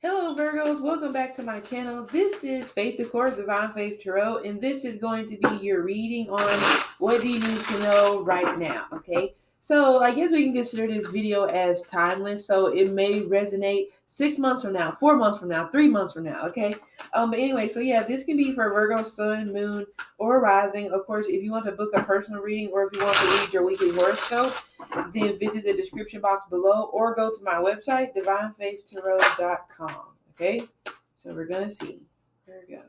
Hello Virgos, welcome back to my channel. This is Faith, of course, Divine Faith Tarot, and this is going to be your reading on what do you need to know right now, okay? So I guess we can consider this video as timeless, so it may resonate 6 months from now, 4 months from now, 3 months from now, okay? But anyway, so yeah, this can be for Virgo, Sun, Moon, or Rising. Of course, if you want to book a personal reading or if you want to read your weekly horoscope, then visit the description box below or go to my website, divinefaithtarot.com. Okay, so we're going to see. There we go.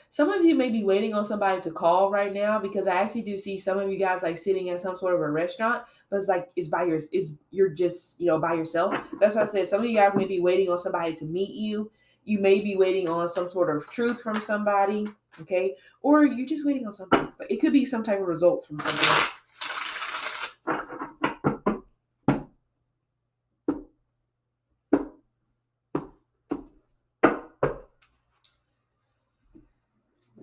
Some of you may be waiting on somebody to call right now, because I actually do see some of you guys like sitting at some sort of a restaurant, but it's like you're just by yourself. That's why I said some of you guys may be waiting on somebody to meet you. You may be waiting on some sort of truth from somebody, okay? Or you're just waiting on something. It could be some type of result from something.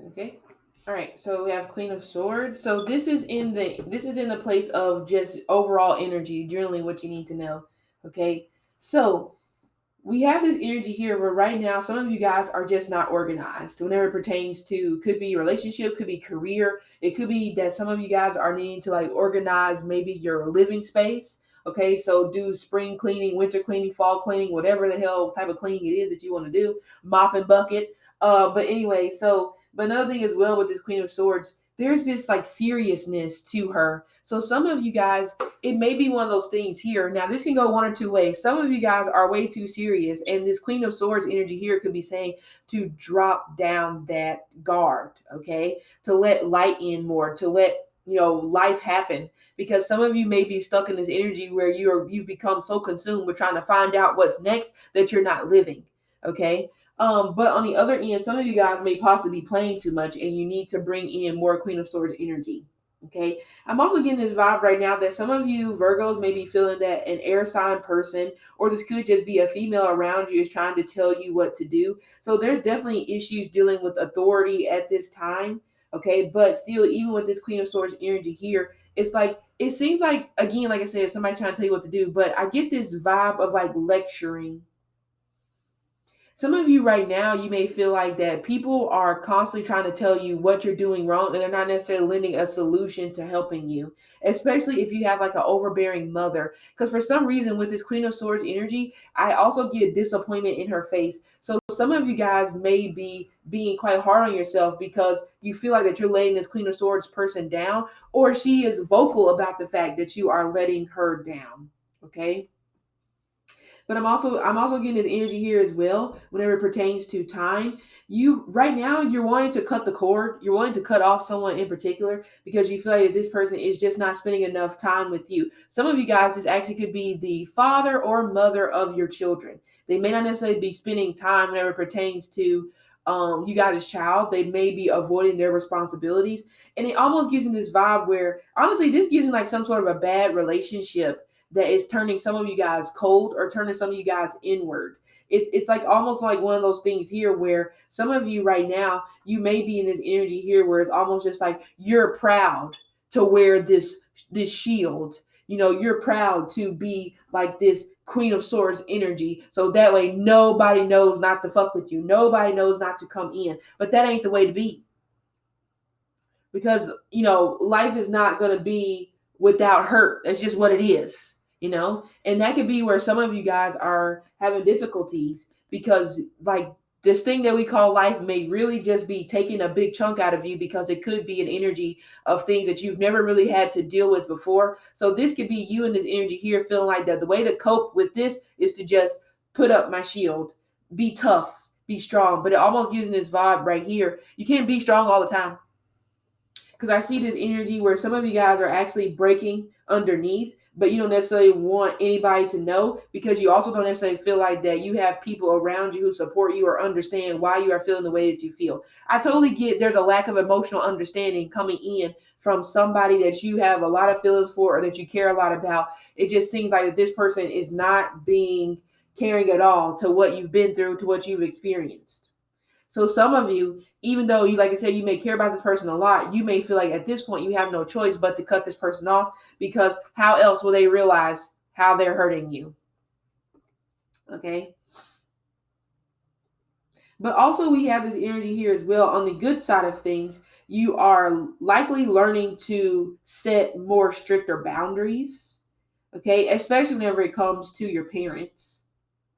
Okay. All right. So we have Queen of Swords. So this is in the place of just overall energy, generally what you need to know. Okay. So we have this energy here where right now some of you guys are just not organized whenever it pertains to, could be relationship, could be career. It could be that some of you guys are needing to like organize maybe your living space. Okay, so do spring cleaning, winter cleaning, fall cleaning, whatever the hell type of cleaning it is that you want to do, mop and bucket. But anyway, but another thing as well with this Queen of Swords, there's this like seriousness to her. So some of you guys, it may be one of those things here. Now, this can go one or two ways. Some of you guys are way too serious, and this Queen of Swords energy here could be saying to drop down that guard, okay? To let light in more, to let life happen, because some of you may be stuck in this energy where you've become so consumed with trying to find out what's next that you're not living, okay? But on the other end, some of you guys may possibly be playing too much, and you need to bring in more Queen of Swords energy. Okay. I'm also getting this vibe right now that some of you Virgos may be feeling that an air sign person, or this could just be a female around you, is trying to tell you what to do. So there's definitely issues dealing with authority at this time. Okay. But still, even with this Queen of Swords energy here, it's like, it seems like, again, like I said, somebody trying to tell you what to do, but I get this vibe of like lecturing. Some of you right now, you may feel like that people are constantly trying to tell you what you're doing wrong, and they're not necessarily lending a solution to helping you, especially if you have like an overbearing mother. Because for some reason with this Queen of Swords energy, I also get disappointment in her face. So some of you guys may be being quite hard on yourself because you feel like that you're letting this Queen of Swords person down, or she is vocal about the fact that you are letting her down. Okay. But I'm also getting this energy here as well whenever it pertains to time. You right now, you're wanting to cut the cord. You're wanting to cut off someone in particular because you feel like this person is just not spending enough time with you. Some of you guys, this actually could be the father or mother of your children. They may not necessarily be spending time whenever it pertains to you guys' child. They may be avoiding their responsibilities. And it almost gives you this vibe where, honestly, this gives you like some sort of a bad relationship that is turning some of you guys cold or turning some of you guys inward. It's like almost like one of those things here where some of you right now, you may be in this energy here where it's almost just like you're proud to wear this shield. You're proud to be like this Queen of Swords energy. So that way nobody knows not to fuck with you. Nobody knows not to come in. But that ain't the way to be. Because, life is not going to be without hurt. That's just what it is. And that could be where some of you guys are having difficulties because like this thing that we call life may really just be taking a big chunk out of you, because it could be an energy of things that you've never really had to deal with before. So this could be you in this energy here feeling like that the way to cope with this is to just put up my shield, be tough, be strong. But it almost gives me this vibe right here. You can't be strong all the time. Because I see this energy where some of you guys are actually breaking underneath, but you don't necessarily want anybody to know, because you also don't necessarily feel like that you have people around you who support you or understand why you are feeling the way that you feel. I totally get there's a lack of emotional understanding coming in from somebody that you have a lot of feelings for or that you care a lot about. It just seems like that this person is not being caring at all to what you've been through, to what you've experienced. So some of you, even though you, like I said, you may care about this person a lot, you may feel like at this point you have no choice but to cut this person off, because how else will they realize how they're hurting you? Okay. But also we have this energy here as well. On the good side of things, you are likely learning to set more stricter boundaries. Okay. Especially whenever it comes to your parents.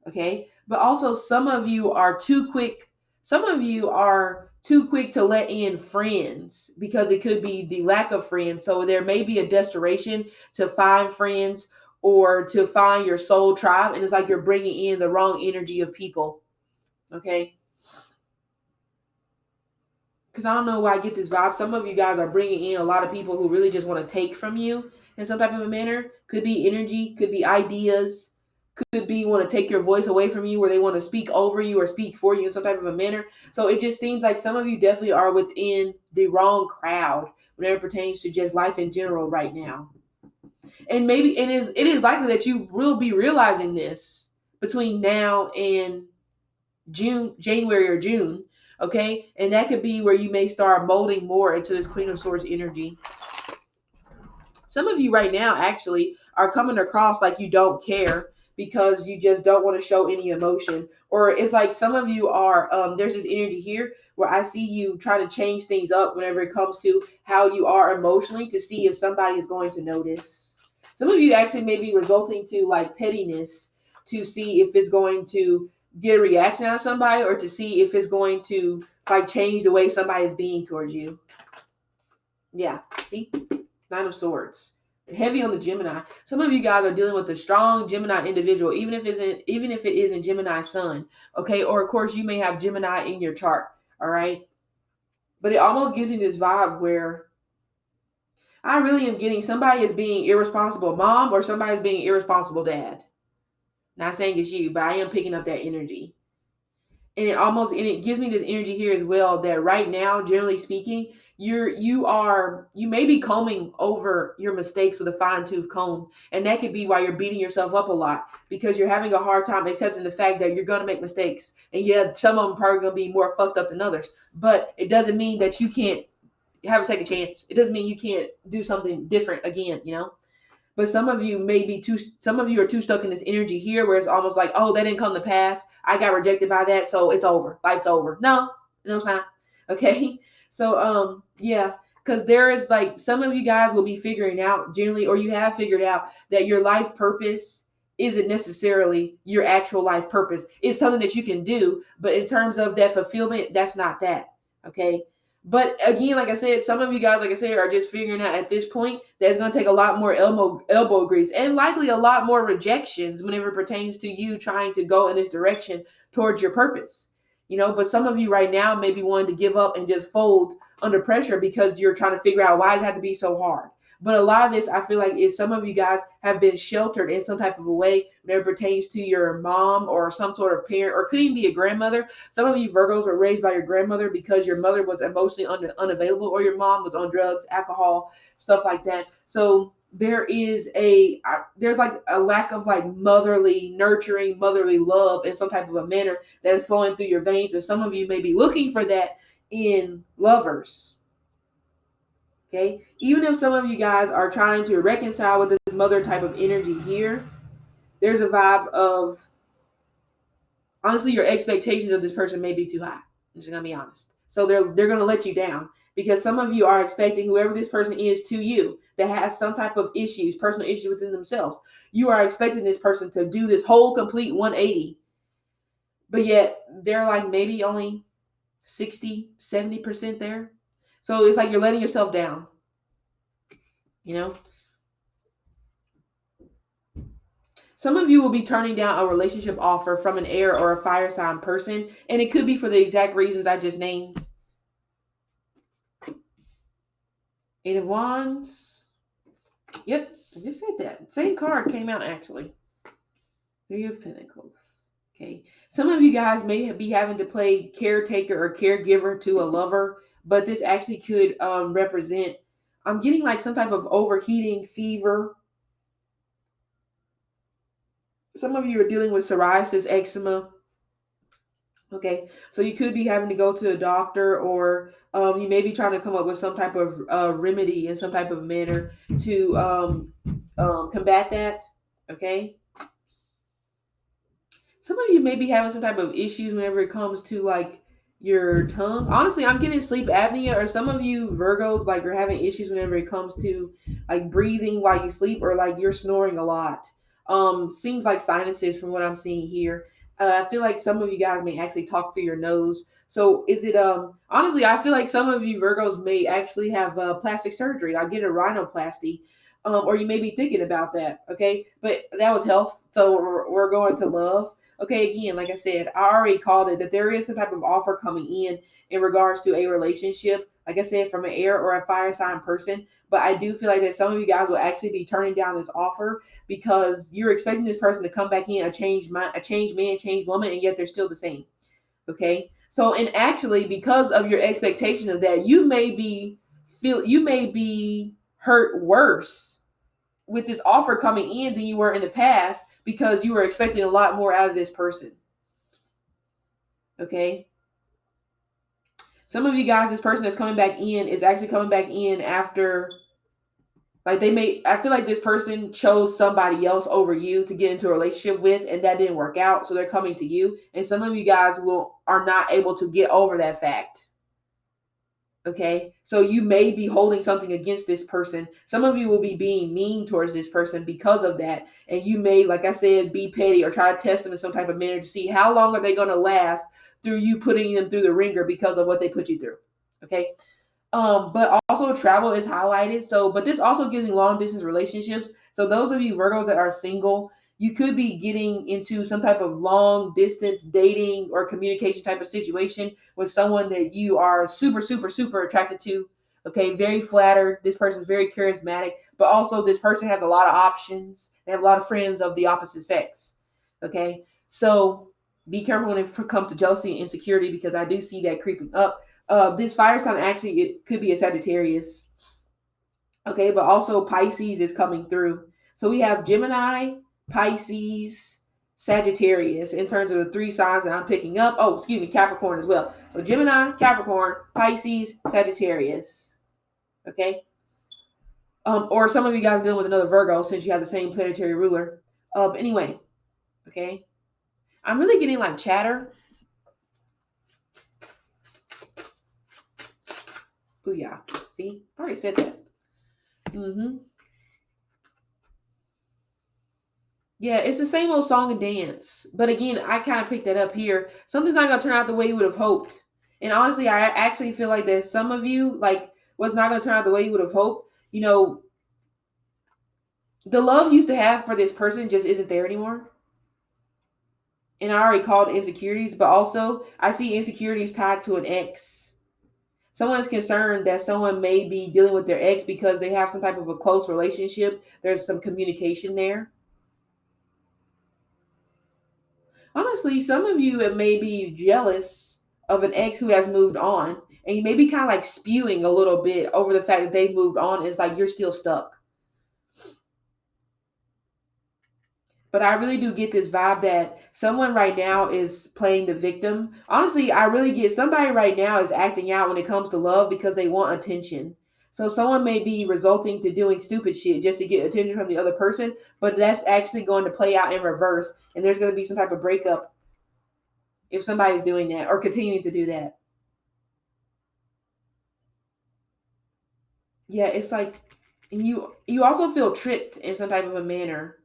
Okay. But also some of you are too quick. Some of you are too quick to let in friends, because it could be the lack of friends. So there may be a desperation to find friends or to find your soul tribe. And it's like you're bringing in the wrong energy of people. Okay. Because I don't know why I get this vibe. Some of you guys are bringing in a lot of people who really just want to take from you in some type of a manner. Could be energy, could be ideas, could be want to take your voice away from you, where they want to speak over you or speak for you in some type of a manner. So it just seems like some of you definitely are within the wrong crowd whenever it pertains to just life in general right now. And maybe it is likely that you will be realizing this between now and January or June. Okay. And that could be where you may start molding more into this Queen of Swords energy. Some of you right now actually are coming across like you don't care, because you just don't want to show any emotion. Or it's like some of you are, there's this energy here where I see you trying to change things up whenever it comes to how you are emotionally, to see if somebody is going to notice. Some of you actually may be resulting to like pettiness, to see if it's going to get a reaction out of somebody, or to see if it's going to like change the way somebody is being towards you. Yeah, see? Nine of Swords. Heavy on the Gemini. Some of you guys are dealing with a strong Gemini individual, even if it isn't Gemini sun. Okay, or of course you may have Gemini in your chart. All right. But it almost gives me this vibe where I really am getting somebody is being irresponsible mom, or somebody's being irresponsible dad. Not saying it's you, but I am picking up that energy. And it gives me this energy here as well, that right now, generally speaking, you may be combing over your mistakes with a fine-tooth comb. And that could be why you're beating yourself up a lot, because you're having a hard time accepting the fact that you're going to make mistakes. And yeah, some of them probably going to be more fucked up than others, but it doesn't mean that you can't have a second chance. It doesn't mean you can't do something different again, But some of you are too stuck in this energy here, where it's almost like, oh, that didn't come to pass. I got rejected by that, so it's over. Life's over. No, it's not. Okay. So yeah, because there is like some of you guys will be figuring out generally, or you have figured out, that your life purpose isn't necessarily your actual life purpose. It's something that you can do, but in terms of that fulfillment, that's not that. Okay. But again, like I said, some of you guys, like I said, are just figuring out at this point that it's going to take a lot more elbow grease, and likely a lot more rejections whenever it pertains to you trying to go in this direction towards your purpose. But some of you right now may be wanting to give up and just fold under pressure, because you're trying to figure out, why does it have to be so hard? But a lot of this, I feel like, is some of you guys have been sheltered in some type of a way when it pertains to your mom or some sort of parent, or could even be a grandmother. Some of you Virgos were raised by your grandmother because your mother was emotionally unavailable, or your mom was on drugs, alcohol, stuff like that. So there's like a lack of like motherly nurturing, motherly love in some type of a manner that is flowing through your veins. And some of you may be looking for that in lovers. Okay, even if some of you guys are trying to reconcile with this mother type of energy here, there's a vibe of, honestly, your expectations of this person may be too high. I'm just gonna be honest. So they're gonna let you down, because some of you are expecting whoever this person is to you that has some type of issues, personal issues within themselves. You are expecting this person to do this whole complete 180, but yet they're like maybe only 60-70% there. So it's like you're letting yourself down. Some of you will be turning down a relationship offer from an air or a fire sign person, and it could be for the exact reasons I just named. Eight of Wands. Yep, I just said that. Same card came out, actually. Three of Pentacles. Okay. Some of you guys may be having to play caretaker or caregiver to a lover, but this actually could represent, I'm getting like some type of overheating, fever. Some of you are dealing with psoriasis, eczema. Okay, so you could be having to go to a doctor, or you may be trying to come up with some type of remedy in some type of manner to combat that. Okay, some of you may be having some type of issues whenever it comes to like your tongue. Honestly, I'm getting sleep apnea, or some of you Virgos like are having issues whenever it comes to like breathing while you sleep, or like you're snoring a lot. Seems like sinuses from what I'm seeing here. I feel like some of you guys may actually talk through your nose. So is it honestly, I feel like some of you Virgos may actually have plastic surgery, like get a rhinoplasty. Or you may be thinking about that, okay? But that was health, so we're going to love. Okay, again, like I said, I already called it that there is some type of offer coming in regards to a relationship. Like I said, from an air or a fire sign person. But I do feel like that some of you guys will actually be turning down this offer because you're expecting this person to come back in a changed man, changed woman, and yet they're still the same. Okay, so and actually, because of your expectation of that, you may be hurt worse with this offer coming in than you were in the past because you were expecting a lot more out of this person. Okay. Some of you guys, this person that's coming back in is actually coming back in after, like I feel like this person chose somebody else over you to get into a relationship with, and that didn't work out. So they're coming to you. And some of you guys are not able to get over that fact. Okay, so you may be holding something against this person. Some of you will be being mean towards this person because of that, and you may, like I said, be petty or try to test them in some type of manner to see how long are they going to last through you putting them through the ringer because of what they put you through. Okay, but also travel is highlighted. So, but this also gives me long distance relationships. So those of you Virgos that are single, you could be getting into some type of long distance dating or communication type of situation with someone that you are super, super, super attracted to. Okay, very flattered. This person is very charismatic, but also this person has a lot of options. They have a lot of friends of the opposite sex. Okay, so be careful when it comes to jealousy and insecurity because I do see that creeping up. This fire sign actually it could be a Sagittarius. Okay, but also Pisces is coming through. So we have Gemini, Pisces, Sagittarius in terms of the three signs that I'm picking up. Oh, excuse me, Capricorn as well. So Gemini, Capricorn, Pisces, Sagittarius. Okay. Or some of you guys dealing with another Virgo since you have the same planetary ruler. Anyway, okay. I'm really getting like chatter. Booyah. See, I already said that. Mm-hmm. Yeah, it's the same old song and dance. But again, I kind of picked that up here. Something's not going to turn out the way you would have hoped. And honestly, I actually feel like there's some of you, like, what's not going to turn out the way you would have hoped. The love you used to have for this person just isn't there anymore. And I already called insecurities, but also I see insecurities tied to an ex. Someone's concerned that someone may be dealing with their ex because they have some type of a close relationship. There's some communication there. Honestly, some of you may be jealous of an ex who has moved on, and you may be kind of like spewing a little bit over the fact that they've moved on. It's like you're still stuck. But I really do get this vibe that someone right now is playing the victim. Honestly, I really get somebody right now is acting out when it comes to love because they want attention. So someone may be resulting to doing stupid shit just to get attention from the other person, but that's actually going to play out in reverse, and there's going to be some type of breakup if somebody's doing that or continuing to do that. Yeah, it's like you also feel tricked in some type of a manner.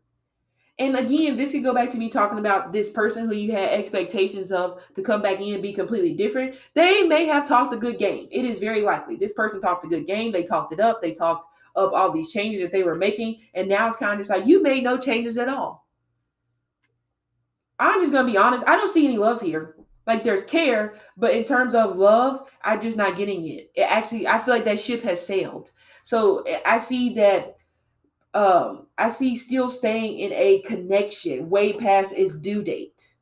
And again, this could go back to me talking about this person who you had expectations of to come back in and be completely different. They may have talked a good game. It is very likely. This person talked a good game. They talked it up. They talked up all these changes that they were making. And now it's kind of just like, you made no changes at all. I'm just going to be honest. I don't see any love here. Like there's care, but in terms of love, I'm just not getting it. I feel like that ship has sailed. So I see that I see still staying in a connection way past its due date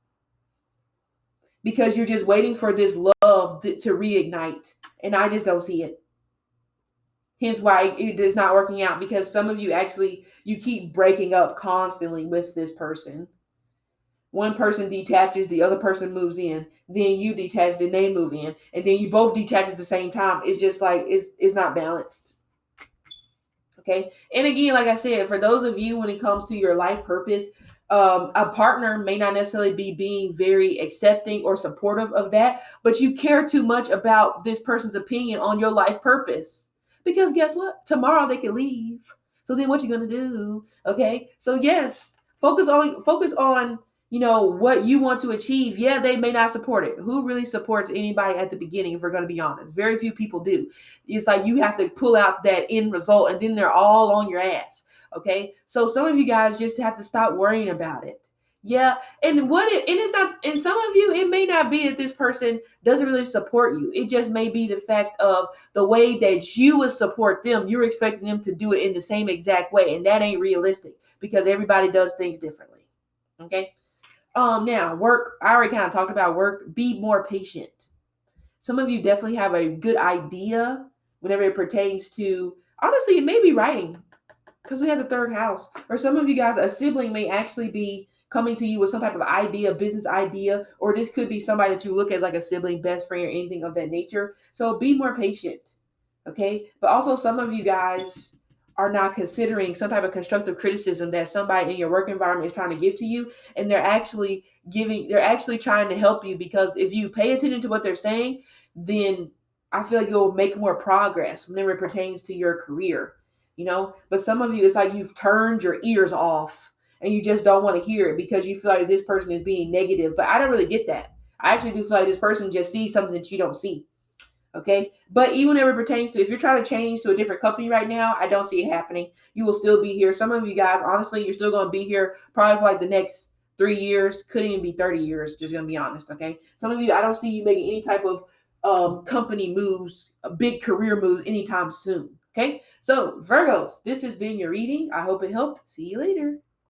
because you're just waiting for this love to reignite, and I just don't see it. Hence why it is not working out because some of you actually you keep breaking up constantly with this person. One person detaches, the other person moves in, then you detach, then they move in, and then you both detach at the same time. It's just like it's not balanced. Okay. And again, like I said, for those of you, when it comes to your life purpose, a partner may not necessarily be being very accepting or supportive of that, but you care too much about this person's opinion on your life purpose. Because guess what? Tomorrow they can leave. So then what you gonna do? Okay. So yes, focus on what you want to achieve. Yeah, they may not support it. Who really supports anybody at the beginning, if we're gonna be honest? Very few people do. It's like you have to pull out that end result and then they're all on your ass. Okay. So some of you guys just have to stop worrying about it. Yeah. And it's not, and some of you, it may not be that this person doesn't really support you. It just may be the fact of the way that you would support them. You're expecting them to do it in the same exact way. And that ain't realistic because everybody does things differently. Okay. Now work, I already kind of talked about work. Be more patient. Some of you definitely have a good idea whenever it pertains to, honestly, it may be writing because we have the third house. Or some of you guys, a sibling may actually be coming to you with some type of idea, business idea, or this could be somebody that you look at like a sibling, best friend, or anything of that nature. So be more patient. Okay. But also, some of you guys are not considering some type of constructive criticism that somebody in your work environment is trying to give to you. And they're actually trying to help you, because if you pay attention to what they're saying, then I feel like you'll make more progress whenever it pertains to your career. But some of you, it's like you've turned your ears off and you just don't want to hear it because you feel like this person is being negative. But I don't really get that. I actually do feel like this person just sees something that you don't see. Okay. But even whenever it pertains to, if you're trying to change to a different company right now, I don't see it happening. You will still be here. Some of you guys, honestly, you're still going to be here probably for like the next 3 years. Couldn't even be 30 years. Just going to be honest. Okay. Some of you, I don't see you making any type of company moves, big career moves anytime soon. Okay. So Virgos, this has been your reading. I hope it helped. See you later.